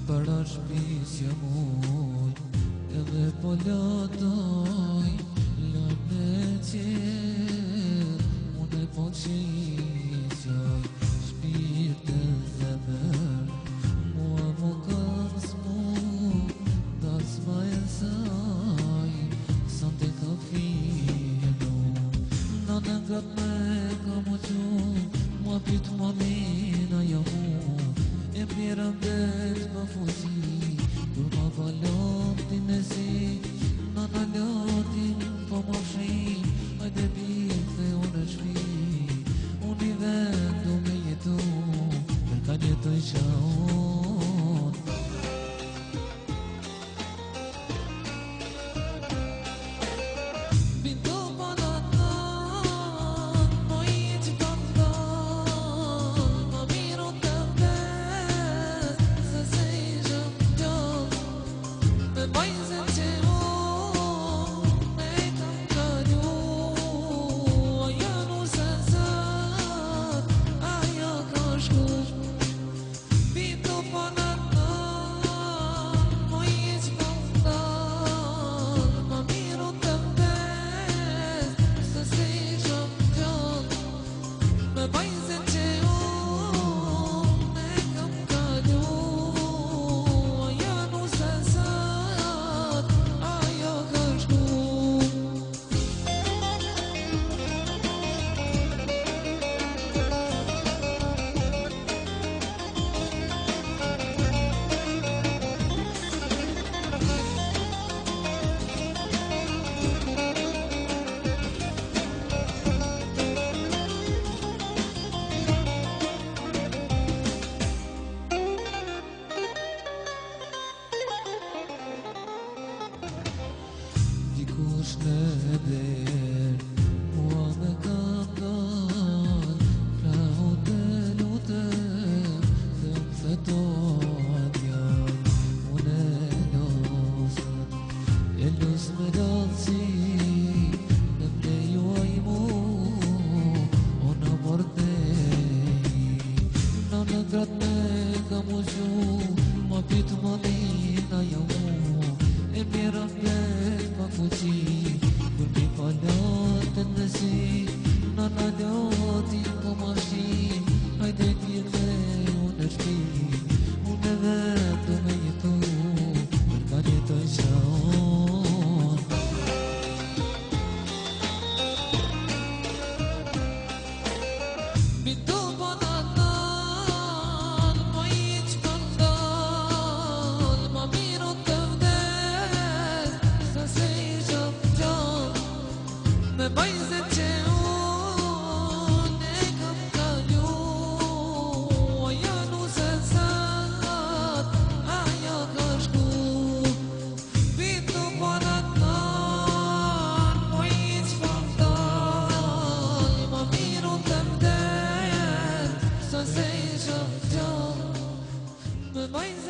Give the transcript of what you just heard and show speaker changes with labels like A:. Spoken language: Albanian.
A: Para shpisja muj edhe po lotoj lënë qërë unë e po qisjoj shpirt e zemër mua mu kanë s'mu dalë s'ma e saj sa të ka finu në nëngat me ka mu qu mua pit mua mina ja mu e mjera mbet më fuqi kur ma valotin e si në në lotin po ma fshin hajde bithe unë e shpi unë i vendu me jetu për ka jetoj qa unë bindu po në ton mo i që po ndon ma miru të mbet se se i shëm gjon me bajzën që unë e kam kalju ajo nuse sët ajo ka shku bindu po në ton mo i që po ndon ma miru të mbet se se i shëm gjon me bajzën që unë e kam kalju ajo nuse sët ajo ka shku dikush në der mua me kam dal pra u të lutem dhe më thetohet jam unë e los me dalësi në mlejuaj mu unë mordej në grat me kam u gju ma pit ma mina ja mu e mjera mbet ma fuqi kur mi palatën dhe si në lotin po ma shtin hajde t'jirë unë e shpi unë e vendu me jetu për ka jetoj qa unë bindu po në ton mo i që po ndon ma miru të vdes se se i shëm gjon me bajzën që unë e kam kalju ajo nuse sët ajo ka shku bindu po në ton mo i që po ndon ma miru të vdes se se i shëm gjon me bajzën